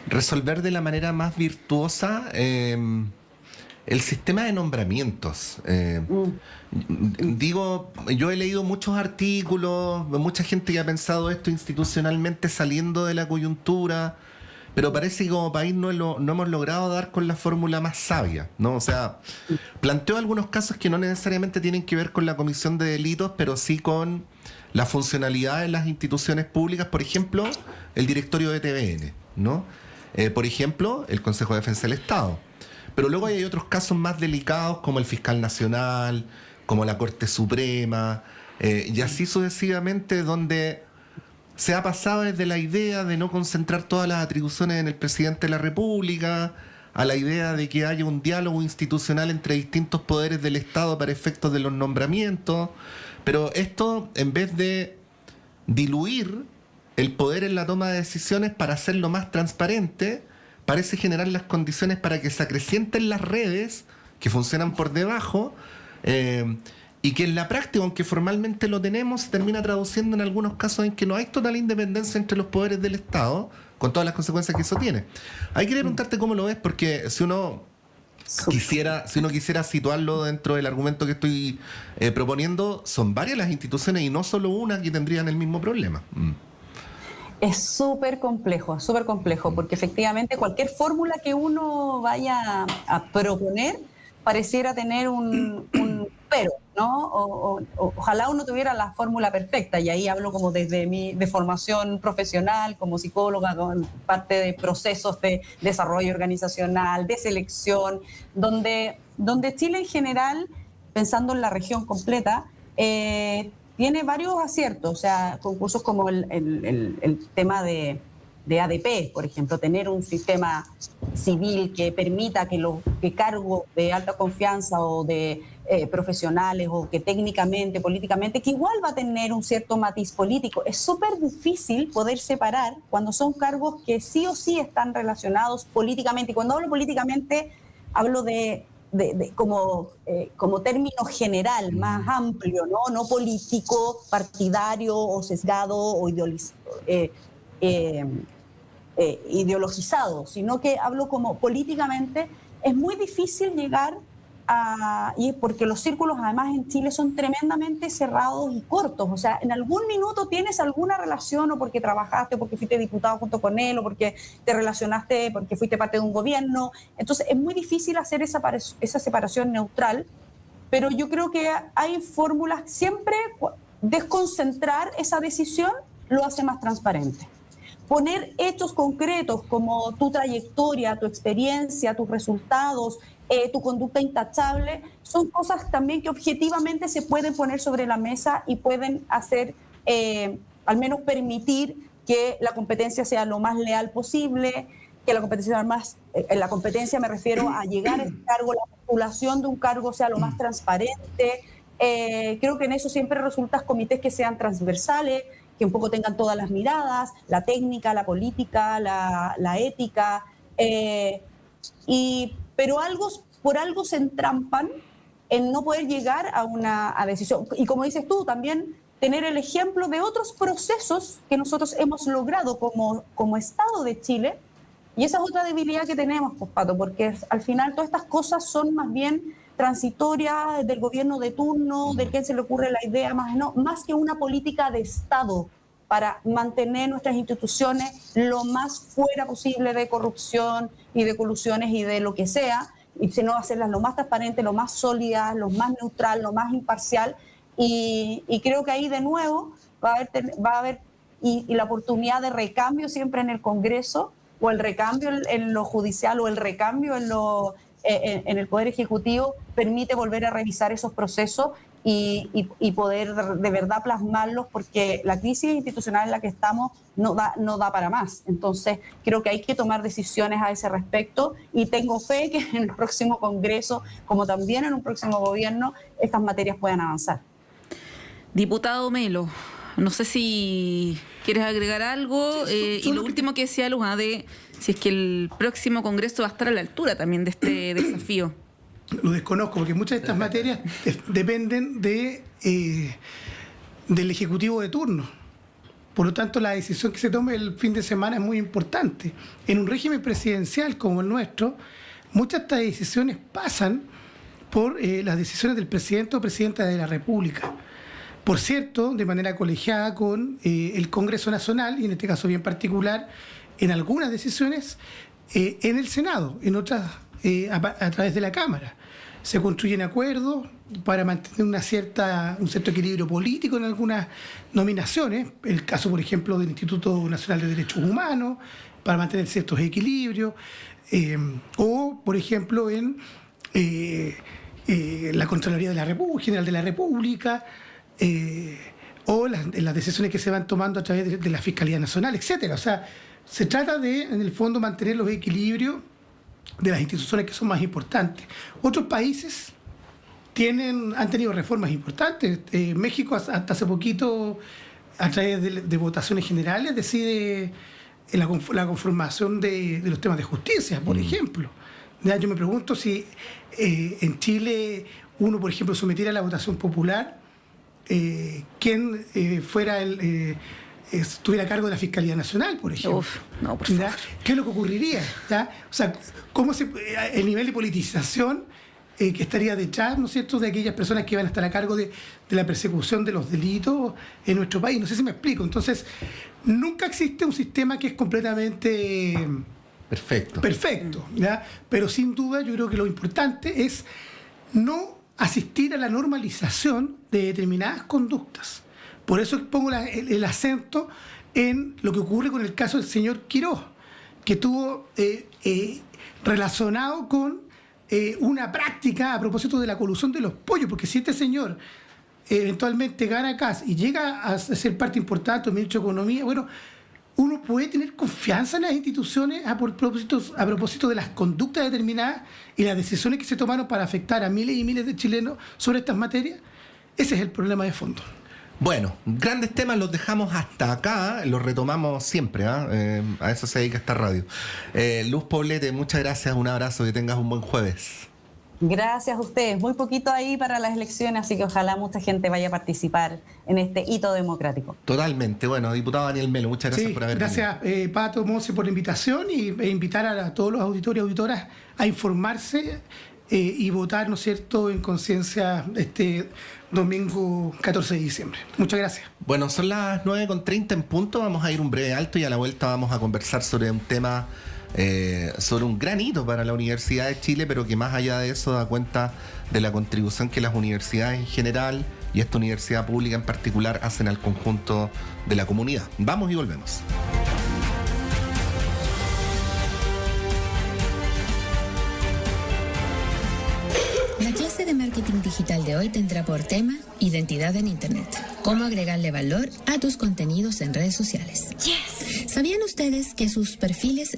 Speaker 1: resolver de la manera más virtuosa el sistema de nombramientos. Digo, yo he leído muchos artículos, mucha gente que ha pensado esto institucionalmente saliendo de la coyuntura, pero parece que como país no hemos logrado dar con la fórmula más sabia, ¿no? O sea, planteo algunos casos que no necesariamente tienen que ver con la comisión de delitos, pero sí con la funcionalidad de las instituciones públicas, por ejemplo, el directorio de TVN, ¿no? Por ejemplo, el Consejo de Defensa del Estado. Pero luego hay otros casos más delicados como el Fiscal Nacional, como la Corte Suprema, y así sucesivamente, donde se ha pasado desde la idea de no concentrar todas las atribuciones en el presidente de la República, a la idea de que haya un diálogo institucional entre distintos poderes del Estado para efectos de los nombramientos. Pero esto, en vez de diluir el poder en la toma de decisiones para hacerlo más transparente, parece generar las condiciones para que se acrecienten las redes que funcionan por debajo, y que en la práctica, aunque formalmente lo tenemos, se termina traduciendo en algunos casos en que no hay total independencia entre los poderes del Estado, con todas las consecuencias que eso tiene. Hay que preguntarte cómo lo ves, porque si uno quisiera situarlo dentro del argumento que estoy proponiendo, son varias las instituciones y no solo una que tendrían el mismo problema.
Speaker 4: Es súper complejo, porque efectivamente cualquier fórmula que uno vaya a proponer pareciera tener un pero, ¿no? Ojalá uno tuviera la fórmula perfecta, y ahí hablo como desde mi de formación profesional, como psicóloga, con parte de procesos de desarrollo organizacional, de selección, donde Chile en general, pensando en la región completa, tiene varios aciertos, o sea, concursos como el tema de ADP, por ejemplo, tener un sistema civil que permita que cargos de alta confianza o de profesionales o que técnicamente, políticamente, que igual va a tener un cierto matiz político. Es súper difícil poder separar cuando son cargos que sí o sí están relacionados políticamente. Y cuando hablo políticamente, hablo como término general, más amplio, no político, partidario o sesgado o ideologizado, sino que hablo como políticamente. Es muy difícil llegar y porque los círculos además en Chile son tremendamente cerrados y cortos, o sea, en algún minuto tienes alguna relación o porque trabajaste, o porque fuiste diputado junto con él, o porque te relacionaste, porque fuiste parte de un gobierno. Entonces es muy difícil hacer esa separación neutral, pero yo creo que hay fórmulas. Siempre desconcentrar esa decisión lo hace más transparente. Poner hechos concretos como tu trayectoria, tu experiencia, tus resultados, tu conducta intachable, son cosas también que objetivamente se pueden poner sobre la mesa y pueden hacer, al menos permitir que la competencia sea lo más leal posible, que la competencia sea más, en la competencia me refiero a llegar a ese cargo, la postulación de un cargo sea lo más transparente. Creo que en eso siempre resultan comités que sean transversales, que un poco tengan todas las miradas, la técnica, la política, la ética, pero por algo se entrampan en no poder llegar a una decisión. Y como dices tú, también tener el ejemplo de otros procesos que nosotros hemos logrado como Estado de Chile, y esa es otra debilidad que tenemos, pues, Pato, porque al final todas estas cosas son más bien transitorias del gobierno de turno, de quien se le ocurre la idea, más que una política de Estado para mantener nuestras instituciones lo más fuera posible de corrupción y de colusiones y de lo que sea, y sino hacerlas lo más transparentes, lo más sólidas, lo más neutral, lo más imparcial, y creo que ahí de nuevo va a haber y la oportunidad de recambio siempre en el Congreso, o el recambio en lo judicial, o el recambio en el Poder Ejecutivo, permite volver a revisar esos procesos y poder de verdad plasmarlos, porque la crisis institucional en la que estamos no da para más. Entonces creo que hay que tomar decisiones a ese respecto, y tengo fe que en el próximo Congreso, como también en un próximo gobierno, estas materias puedan avanzar.
Speaker 2: Diputado Melo, no sé si quieres agregar algo, y lo último que decía Luján, de si es que el próximo Congreso va a estar a la altura también de este desafío.
Speaker 3: Lo desconozco, porque muchas de estas materias dependen del Ejecutivo de turno. Por lo tanto, la decisión que se tome el fin de semana es muy importante. En un régimen presidencial como el nuestro, muchas de estas decisiones pasan por las decisiones del presidente o presidenta de la República. Por cierto, de manera colegiada con el Congreso Nacional, y en este caso bien particular, en algunas decisiones en el Senado, en otras a través de la Cámara. Se construyen acuerdos para mantener un cierto equilibrio político en algunas nominaciones, el caso, por ejemplo, del Instituto Nacional de Derechos Humanos, para mantener ciertos equilibrios, o, por ejemplo, en la Contraloría de la República, General de la República, o en las decisiones que se van tomando a través de la Fiscalía Nacional, etcétera. O sea, se trata de, en el fondo, mantener los equilibrios de las instituciones que son más importantes. Otros países han tenido reformas importantes. México hasta hace poquito, a través de votaciones generales, decide la conformación de los temas de justicia, por ejemplo. Ya, yo me pregunto si en Chile uno, por ejemplo, sometiera a la votación popular quién fuera estuviera a cargo de la Fiscalía Nacional, por ejemplo.
Speaker 2: No, por favor.
Speaker 3: ¿Qué es lo que ocurriría? ¿Ya? O sea, ¿cómo el nivel de politización que estaría detrás, ¿no es cierto?, de aquellas personas que van a estar a cargo de la persecución de los delitos en nuestro país? No sé si me explico. Entonces, nunca existe un sistema que es completamente perfecto, ¿ya? Pero sin duda yo creo que lo importante es no asistir a la normalización de determinadas conductas. Por eso pongo el acento en lo que ocurre con el caso del señor Quiroz, que estuvo relacionado con una práctica a propósito de la colusión de los pollos, porque si este señor eventualmente gana acá y llega a ser parte importante del ministro de Economía, bueno, uno puede tener confianza en las instituciones a propósito de las conductas determinadas y las decisiones que se tomaron para afectar a miles y miles de chilenos sobre estas materias. Ese es el problema de fondo.
Speaker 1: Bueno, grandes temas los dejamos hasta acá, los retomamos siempre, a eso se dedica esta radio. Luz Poblete, muchas gracias, un abrazo, que tengas un buen jueves.
Speaker 4: Gracias a ustedes. Muy poquito ahí para las elecciones, así que ojalá mucha gente vaya a participar en este hito democrático.
Speaker 1: Totalmente. Bueno, diputado Daniel Melo, muchas gracias por haber venido.
Speaker 3: Gracias, Pato Mose, por la invitación e invitar a todos los auditores y auditoras a informarse y votar, ¿no es cierto?, en conciencia este domingo 14 de diciembre. Muchas gracias.
Speaker 1: Bueno, son las 9:30 en punto, vamos a ir un breve alto y a la vuelta vamos a conversar sobre un tema, sobre un gran hito para la Universidad de Chile, pero que más allá de eso da cuenta de la contribución que las universidades en general y esta universidad pública en particular hacen al conjunto de la comunidad. Vamos y volvemos.
Speaker 11: La clase de marketing digital de hoy tendrá por tema identidad en Internet. Cómo agregarle valor a tus contenidos en redes sociales. Yes. ¿Sabían ustedes que sus perfiles